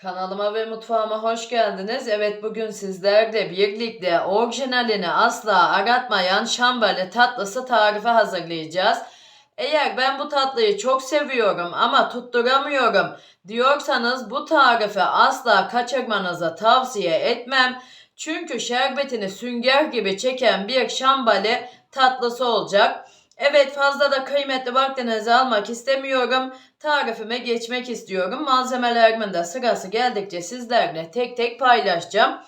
Kanalıma ve mutfağıma hoş geldiniz. Evet, bugün sizlerle birlikte orijinalini asla aratmayan şambali tatlısı tarifi hazırlayacağız. Eğer ben bu tatlıyı çok seviyorum ama tutturamıyorum diyorsanız bu tarifi asla kaçırmanızı tavsiye etmem. Çünkü şerbetini sünger gibi çeken bir şambali tatlısı olacak. Evet, fazla da kıymetli vaktinizi almak istemiyorum. Tarifime geçmek istiyorum. Malzemelerimin de sırası geldikçe sizlerle tek tek paylaşacağım.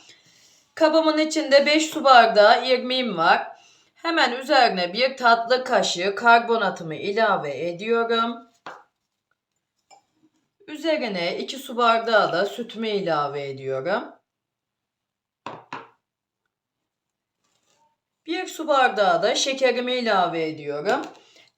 Kabımın içinde 5 su bardağı irmiğim var. Hemen üzerine bir tatlı kaşığı karbonatımı ilave ediyorum. Üzerine 2 su bardağı da sütümü ilave ediyorum. 1 su bardağı da şekerimi ilave ediyorum.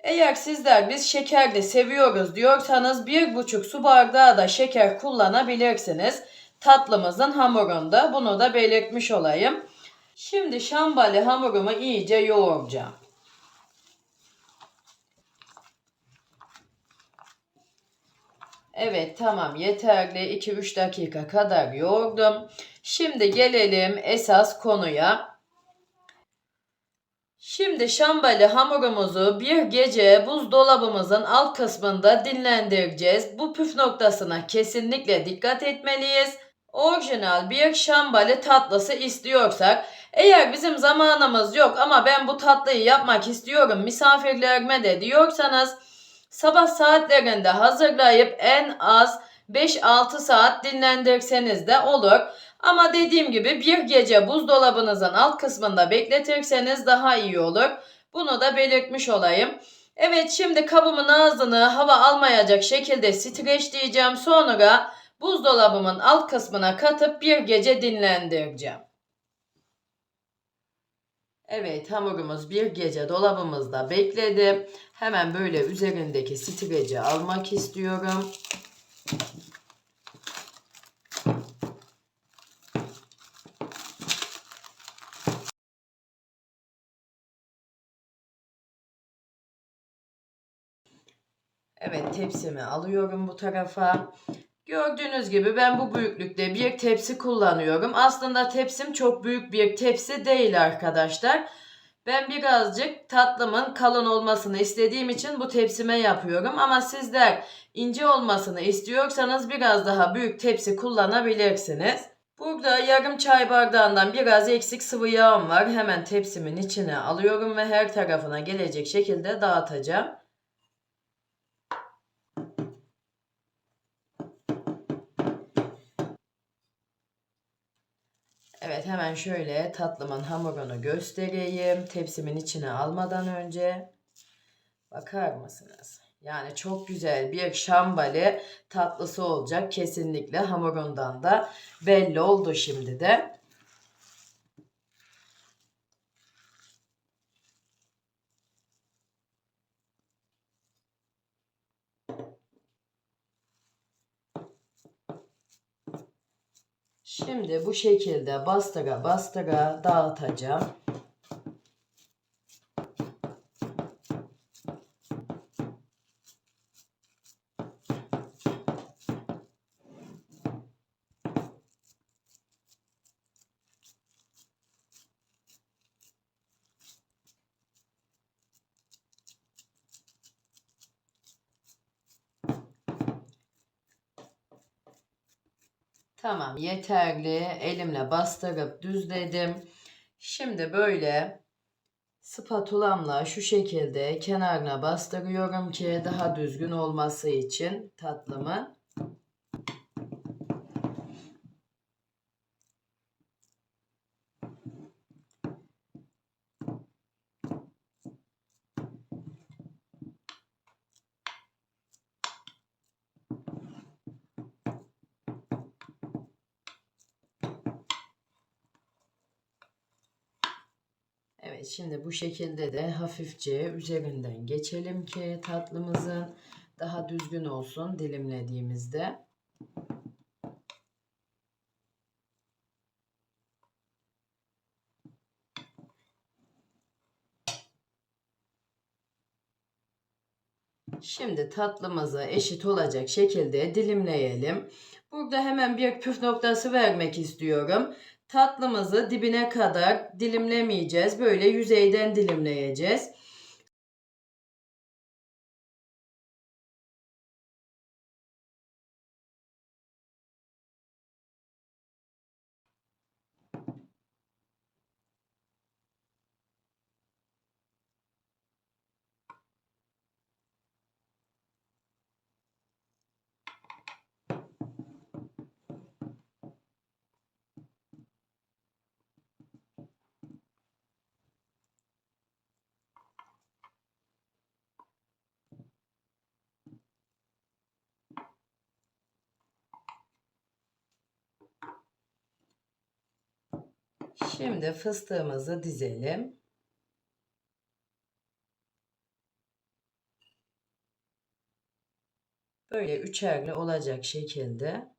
Eğer sizler biz şekerli seviyoruz diyorsanız 1,5 su bardağı da şeker kullanabilirsiniz. Tatlımızın hamurunda bunu da belirtmiş olayım. Şimdi şambali hamurumu iyice yoğuracağım. Evet, tamam, yeterli, 2-3 dakika kadar yoğurdum. Şimdi gelelim esas konuya. Şimdi şambali hamurumuzu bir gece buzdolabımızın alt kısmında dinlendireceğiz. Bu püf noktasına kesinlikle dikkat etmeliyiz. Orijinal bir şambali tatlısı istiyorsak, eğer bizim zamanımız yok ama ben bu tatlıyı yapmak istiyorum misafirlerime de diyorsanız, sabah saatlerinde hazırlayıp en az 5-6 saat dinlendirseniz de olur. Ama dediğim gibi bir gece buzdolabınızın alt kısmında bekletirseniz daha iyi olur. Bunu da belirtmiş olayım. Evet, şimdi kabımın ağzını hava almayacak şekilde streçleyeceğim. Sonra buzdolabımın alt kısmına katıp bir gece dinlendireceğim. Evet, hamurumuz bir gece dolabımızda bekledi. Hemen böyle üzerindeki streci almak istiyorum. Evet, tepsimi alıyorum bu tarafa. Gördüğünüz gibi ben bu büyüklükte bir tepsi kullanıyorum. Aslında tepsim çok büyük bir tepsi değil arkadaşlar. Ben birazcık tatlımın kalın olmasını istediğim için bu tepsime yapıyorum. Ama sizler ince olmasını istiyorsanız biraz daha büyük tepsi kullanabilirsiniz. Burada yarım çay bardağından biraz eksik sıvı yağım var. Hemen tepsimin içine alıyorum ve her tarafına gelecek şekilde dağıtacağım. Evet, hemen şöyle tatlımın hamurunu göstereyim. Tepsimin içine almadan önce. Bakar mısınız? Yani çok güzel bir şambali tatlısı olacak. Kesinlikle hamurundan da belli oldu şimdi de. Şimdi bu şekilde bastıra bastıra dağıtacağım. Tamam, yeterli. Elimle bastırıp düzledim. Şimdi böyle spatulamla şu şekilde kenarına bastırıyorum ki daha düzgün olması için tatlımı. Evet, şimdi bu şekilde de hafifçe üzerinden geçelim ki tatlımızın daha düzgün olsun dilimlediğimizde. Şimdi tatlımızı eşit olacak şekilde dilimleyelim. Burada hemen bir püf noktası vermek istiyorum. Tatlımızı dibine kadar dilimlemeyeceğiz. Böyle yüzeyden dilimleyeceğiz. Şimdi fıstığımızı dizelim. Böyle üçerli olacak şekilde.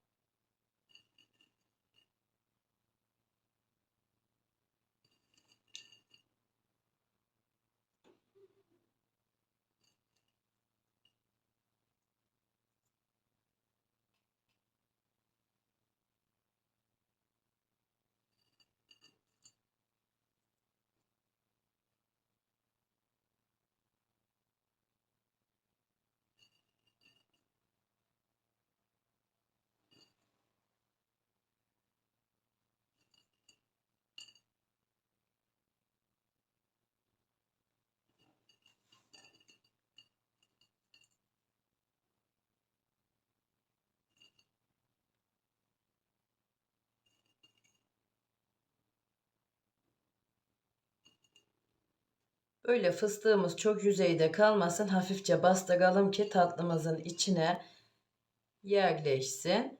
Böyle fıstığımız çok yüzeyde kalmasın. Hafifçe bastıralım ki tatlımızın içine yerleşsin.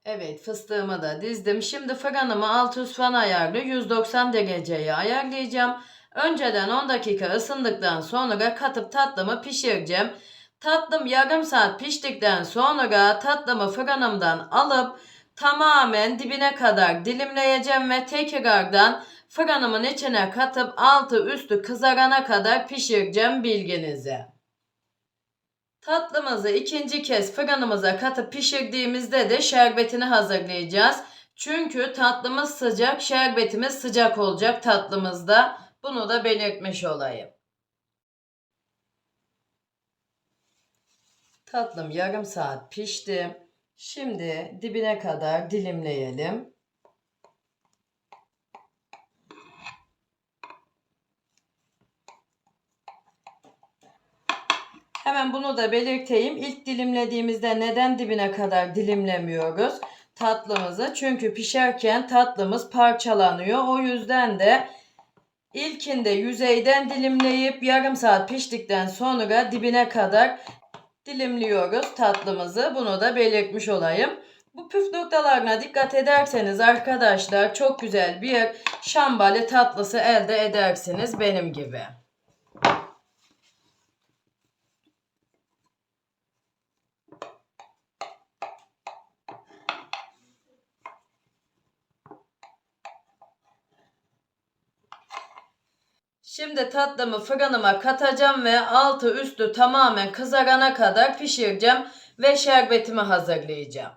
Evet, fıstığımı da dizdim. Şimdi fırınımı alt üst fan ayarlı 190 dereceye ayarlayacağım. Önceden 10 dakika ısındıktan sonra katıp tatlımı pişireceğim. Tatlım yarım saat piştikten sonra tatlımı fırınımdan alıp tamamen dibine kadar dilimleyeceğim ve tekrardan fırınımın içine katıp altı üstü kızarana kadar pişireceğim, bilginize. Tatlımızı ikinci kez fırınımıza katıp pişirdiğimizde de şerbetini hazırlayacağız. Çünkü tatlımız sıcak, şerbetimiz sıcak olacak tatlımızda. Bunu da belirtmiş olayım. Tatlım yarım saat pişti. Şimdi dibine kadar dilimleyelim. Hemen bunu da belirteyim. İlk dilimlediğimizde neden dibine kadar dilimlemiyoruz tatlımızı? Çünkü pişerken tatlımız parçalanıyor. O yüzden de ilkinde yüzeyden dilimleyip yarım saat piştikten sonra dibine kadar dilimliyoruz tatlımızı. Bunu da belirtmiş olayım. Bu püf noktalarına dikkat ederseniz arkadaşlar çok güzel bir şambali tatlısı elde edersiniz benim gibi. Şimdi tatlımı fırınıma katacağım ve altı üstü tamamen kızarana kadar pişireceğim ve şerbetimi hazırlayacağım.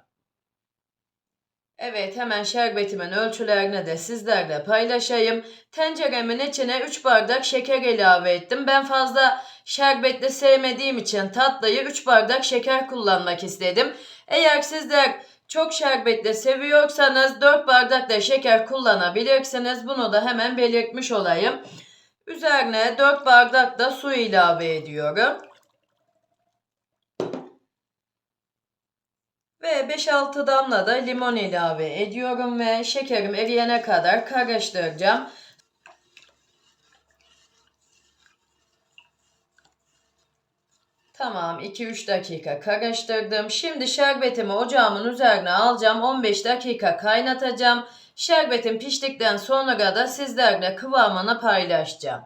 Evet, hemen şerbetimin ölçülerini de sizlerle paylaşayım. Tenceremin içine 3 bardak şeker ilave ettim. Ben fazla şerbetli sevmediğim için tatlıyı 3 bardak şeker kullanmak istedim. Eğer sizler çok şerbetli seviyorsanız 4 bardak da şeker kullanabilirsiniz. Bunu da hemen belirtmiş olayım. Üzerine 4 bardak da su ilave ediyorum. Ve 5-6 damla da limon ilave ediyorum ve şekerim eriyene kadar karıştıracağım. Tamam, 2-3 dakika karıştırdım. Şimdi şerbetimi ocağımın üzerine alacağım. 15 dakika kaynatacağım. Şerbetim piştikten sonra da sizlerle kıvamını paylaşacağım.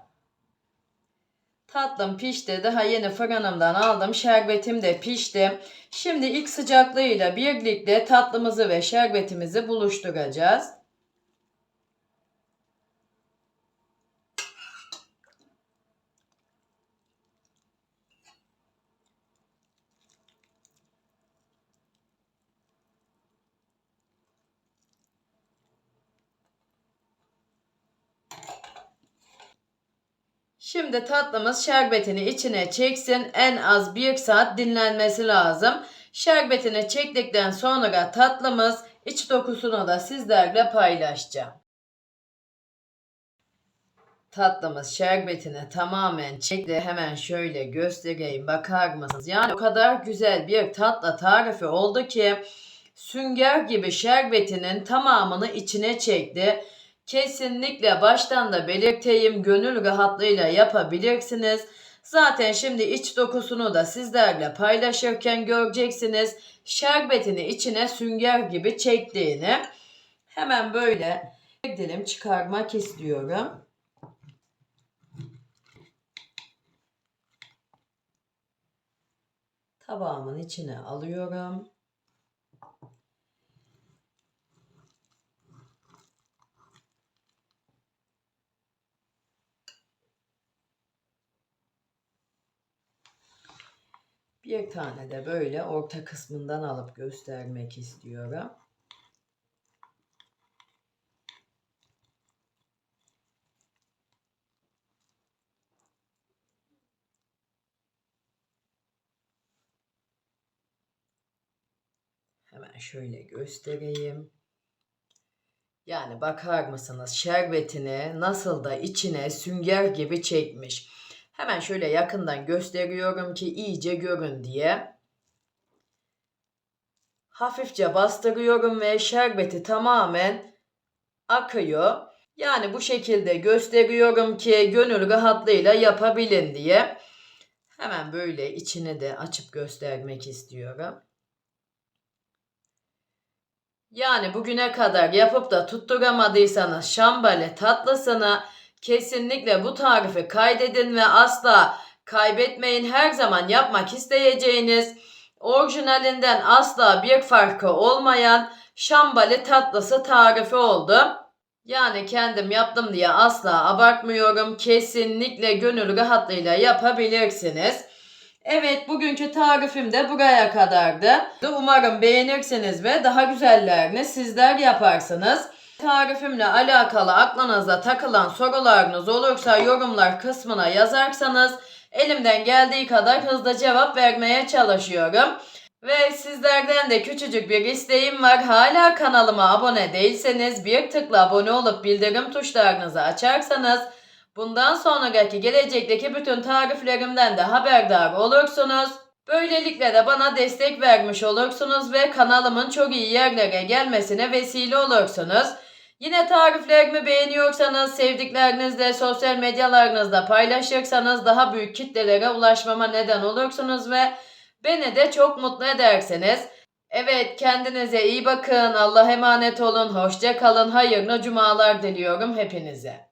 Tatlım pişti. Daha yeni fırınımdan aldım. Şerbetim de pişti. Şimdi ilk sıcaklığıyla birlikte tatlımızı ve şerbetimizi buluşturacağız. Şimdi tatlımız şerbetini içine çeksin. En az 1 saat dinlenmesi lazım. Şerbetini çektikten sonra tatlımız iç dokusunu da sizlerle paylaşacağım. Tatlımız şerbetini tamamen çekti. Hemen şöyle göstereyim, bakar mısınız? Yani o kadar güzel bir tatlı tarifi oldu ki sünger gibi şerbetinin tamamını içine çekti. Kesinlikle baştan da belirteyim, gönül rahatlığıyla yapabilirsiniz. Zaten şimdi iç dokusunu da sizlerle paylaşırken göreceksiniz. Şerbetini içine sünger gibi çektiğini. Hemen böyle bir dilim çıkarmak istiyorum. Tabağımın içine alıyorum. Bir tane de böyle orta kısmından alıp göstermek istiyorum. Hemen şöyle göstereyim. Yani bakar mısınız şerbetini nasıl da içine sünger gibi çekmiş. Hemen şöyle yakından gösteriyorum ki iyice görün diye. Hafifçe bastırıyorum ve şerbeti tamamen akıyor. Yani bu şekilde gösteriyorum ki gönül rahatlığıyla yapabilin diye. Hemen böyle içini de açıp göstermek istiyorum. Yani bugüne kadar yapıp da tutturamadıysanız şambali tatlısını kesinlikle bu tarifi kaydedin ve asla kaybetmeyin. Her zaman yapmak isteyeceğiniz, orijinalinden asla bir farkı olmayan şambali tatlısı tarifi oldu. Yani kendim yaptım diye asla abartmıyorum. Kesinlikle gönül rahatlığıyla yapabilirsiniz. Evet, bugünkü tarifim de buraya kadardı. Umarım beğenirsiniz ve daha güzellerini sizler yaparsınız. Tarifimle alakalı aklınıza takılan sorularınız olursa yorumlar kısmına yazarsanız elimden geldiği kadar hızlı cevap vermeye çalışıyorum. Ve sizlerden de küçücük bir isteğim var. Hala kanalıma abone değilseniz bir tıkla abone olup bildirim tuşlarınızı açarsanız bundan sonraki gelecekteki bütün tariflerimden de haberdar olursunuz. Böylelikle de bana destek vermiş olursunuz ve kanalımın çok iyi yerlere gelmesine vesile olursunuz. Yine tariflerimi beğeniyorsanız sevdiklerinizle sosyal medyalarınızda paylaşırsanız daha büyük kitlelere ulaşmama neden olursunuz ve beni de çok mutlu edersiniz. Evet, kendinize iyi bakın. Allah'a emanet olun. Hoşça kalın. Hayırlı cumalar diliyorum hepinize.